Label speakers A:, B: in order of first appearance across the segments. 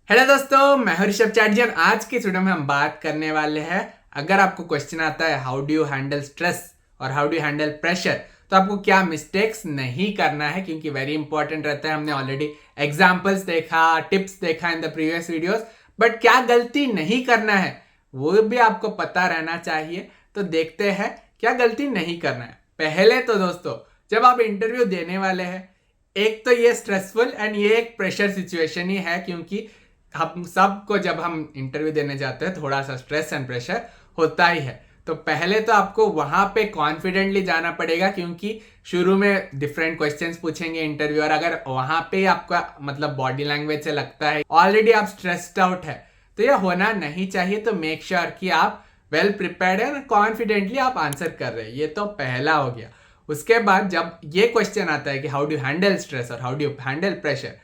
A: Hello दोस्तों, मैं हूं ऋषभ चैटर्जी। आज की वीडियो में हम बात करने वाले हैं, अगर आपको क्वेश्चन आता है how do you handle stress और how do you handle pressure, तो आपको क्या मिस्टेक्स नहीं करना है, क्योंकि वेरी इंपॉर्टेंट रहता है। हमने ऑलरेडी एग्जांपल्स देखा, टिप्स देखा in the previous videos, but क्या गलती नहीं करना है वो भी आपको पता रहना चाहिए। तो देखते हैं क्या गलती नहीं करना है। पहले तो दोस्तों, जब आप इंटरव्यू देने वाले हैं, एक तो ये स्ट्रेसफुल एंड ये एक प्रेशर सिचुएशन ही है, क्योंकि हम सबको जब हम इंटरव्यू देने जाते हैं थोड़ा सा स्ट्रेस एंड प्रेशर होता ही है। तो पहले तो आपको वहां पे कॉन्फिडेंटली जाना पड़ेगा, क्योंकि शुरू में डिफरेंट क्वेश्चंस पूछेंगे इंटरव्यूअर। अगर वहां पे आपका मतलब बॉडी लैंग्वेज से लगता है ऑलरेडी आप स्ट्रेस्ड आउट है, तो यह होना नहीं चाहिए। तो मेक श्योर कि आप वेल प्रिपेयर्ड है, कॉन्फिडेंटली आप आंसर कर रहे हैं। ये तो पहला हो गया। उसके बाद जब ये क्वेश्चन आता है कि हाउ डू हैंडल स्ट्रेस और how do handle pressure,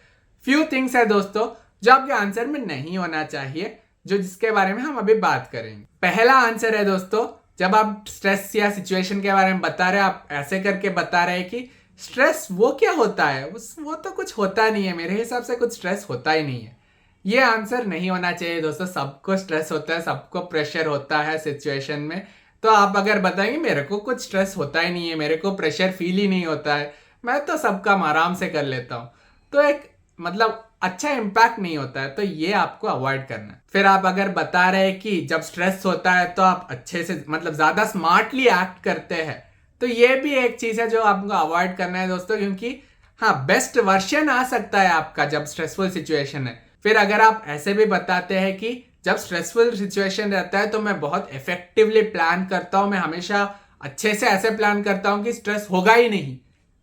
A: few things है दोस्तों जो आपके आंसर में नहीं होना चाहिए, जो जिसके बारे में हम अभी बात करेंगे। पहला आंसर है दोस्तों, जब आप स्ट्रेस या सिचुएशन के बारे में बता रहे हैं, आप ऐसे करके बता रहे हैं कि स्ट्रेस वो क्या होता है, वो तो कुछ होता नहीं है, मेरे हिसाब से कुछ स्ट्रेस होता ही नहीं है। ये आंसर नहीं होना चाहिए दोस्तों। सबको स्ट्रेस होता है, सबको प्रेशर होता है सिचुएशन में। तो आप अगर बताएंगे मेरे को कुछ स्ट्रेस होता ही नहीं है, मेरे को प्रेशर फील ही नहीं होता है, मैं तो सब काम आराम से कर लेता हूँ, तो एक मतलब अच्छा इम्पैक्ट नहीं होता है। तो ये आपको अवॉइड करना है। फिर आप अगर बता रहे हैं कि जब स्ट्रेस होता है तो आप अच्छे से मतलब ज्यादा स्मार्टली एक्ट करते हैं, तो ये भी एक चीज है जो आपको अवॉइड करना है दोस्तों, क्योंकि हाँ, बेस्ट वर्जन आ सकता है आपका जब स्ट्रेसफुल सिचुएशन है। फिर अगर आप ऐसे भी बताते हैं कि जब स्ट्रेसफुल सिचुएशन रहता है तो मैं बहुत इफेक्टिवली प्लान करता हूं, मैं हमेशा अच्छे से ऐसे प्लान करता हूं कि स्ट्रेस होगा ही नहीं,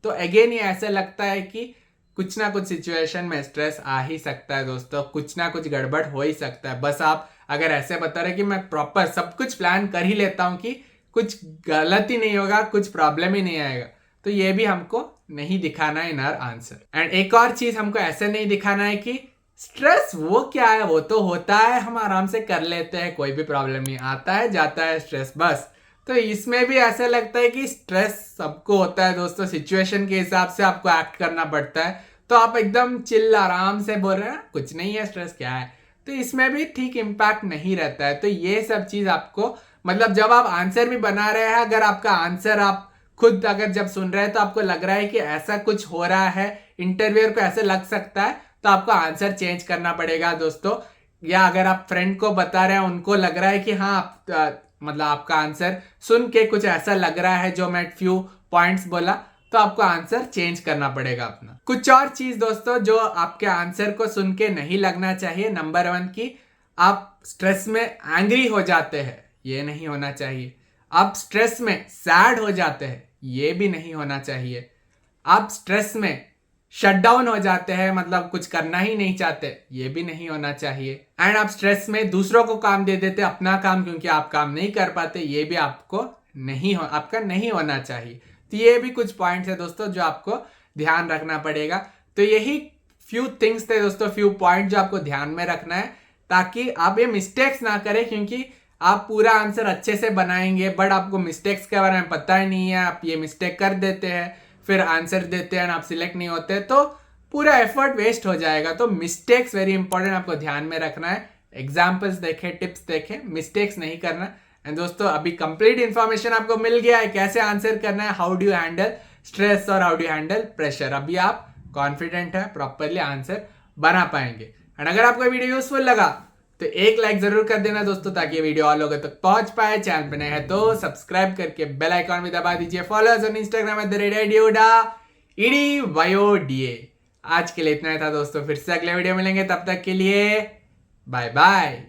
A: तो अगेन ये ऐसे लगता है कि कुछ ना कुछ सिचुएशन में स्ट्रेस आ ही सकता है दोस्तों, कुछ ना कुछ गड़बड़ हो ही सकता है। बस आप अगर ऐसे बता रहे कि मैं प्रॉपर सब कुछ प्लान कर ही लेता हूं कि कुछ गलत ही नहीं होगा, कुछ प्रॉब्लम ही नहीं आएगा, तो ये भी हमको नहीं दिखाना है इन आवर आंसर। एंड एक और चीज हमको ऐसे नहीं दिखाना है कि स्ट्रेस वो क्या है, वो तो होता है, हम आराम से कर लेते हैं, कोई भी प्रॉब्लम नहीं, आता है जाता है स्ट्रेस बस। तो इसमें भी ऐसा लगता है कि स्ट्रेस सबको होता है दोस्तों, सिचुएशन के हिसाब से आपको एक्ट करना पड़ता है। तो आप एकदम चिल आराम से बोल रहे हैं कुछ नहीं है, स्ट्रेस क्या है, तो इसमें भी ठीक इम्पैक्ट नहीं रहता है। तो ये सब चीज आपको मतलब जब आप आंसर भी बना रहे हैं, अगर आपका आंसर आप खुद अगर जब सुन रहे हैं तो आपको लग रहा है कि ऐसा कुछ हो रहा है, इंटरव्यूअर को ऐसे लग सकता है, तो आपको आंसर चेंज करना पड़ेगा दोस्तों। या अगर आप फ्रेंड को बता रहे हैं, उनको लग रहा है कि हाँ मतलब आपका आंसर सुन के कुछ ऐसा लग रहा है जो मैं फ्यू पॉइंट्स बोला, तो आपको आंसर चेंज करना पड़ेगा अपना। कुछ और चीज दोस्तों जो आपके आंसर को सुन के नहीं लगना चाहिए, नंबर 1 की आप स्ट्रेस में एंग्री हो जाते हैं, ये नहीं होना चाहिए। आप स्ट्रेस में सैड हो जाते हैं, ये भी नहीं होना चाहिए। आप स्ट्रेस में शट डाउन हो जाते हैं, मतलब कुछ करना ही नहीं चाहते, ये भी नहीं होना चाहिए। एंड आप स्ट्रेस में दूसरों को काम दे देते अपना काम, क्योंकि आप काम नहीं कर पाते, ये भी आपको आपका नहीं होना चाहिए। तो ये भी कुछ पॉइंट्स है दोस्तों जो आपको ध्यान रखना पड़ेगा। तो यही फ्यू थिंग्स थे दोस्तों, फ्यू पॉइंट जो आपको ध्यान में रखना है, ताकि आप ये मिस्टेक्स ना करें। क्योंकि आप पूरा आंसर अच्छे से बनाएंगे बट आपको मिस्टेक्स के बारे में पता ही नहीं है, आप ये मिस्टेक कर देते हैं, फिर आंसर देते हैं, आप सिलेक्ट नहीं होते, तो पूरा एफर्ट वेस्ट हो जाएगा। तो मिस्टेक्स वेरी इंपॉर्टेंट, आपको ध्यान में रखना है। एग्जाम्पल्स देखें, टिप्स देखें, मिस्टेक्स नहीं करना। एंड दोस्तों, अभी कंप्लीट इंफॉर्मेशन आपको मिल गया है कैसे आंसर करना है, how do you handle stress और हाउ डू हैंडल प्रेशर। अभी आप कॉन्फिडेंट है, प्रॉपरली आंसर बना पाएंगे। एंड अगर आपको वीडियो यूजफुल लगा तो एक लाइक जरूर कर देना दोस्तों, ताकि ये वीडियो और लोगों तक पहुंच पाए। चैनल पे नए हैं तो सब्सक्राइब करके बेल आइकॉन भी दबा दीजिए। Followers on Instagram @edioda। आज के लिए इतना ही था दोस्तों, फिर से अगले वीडियो मिलेंगे, तब तक के लिए बाय बाय।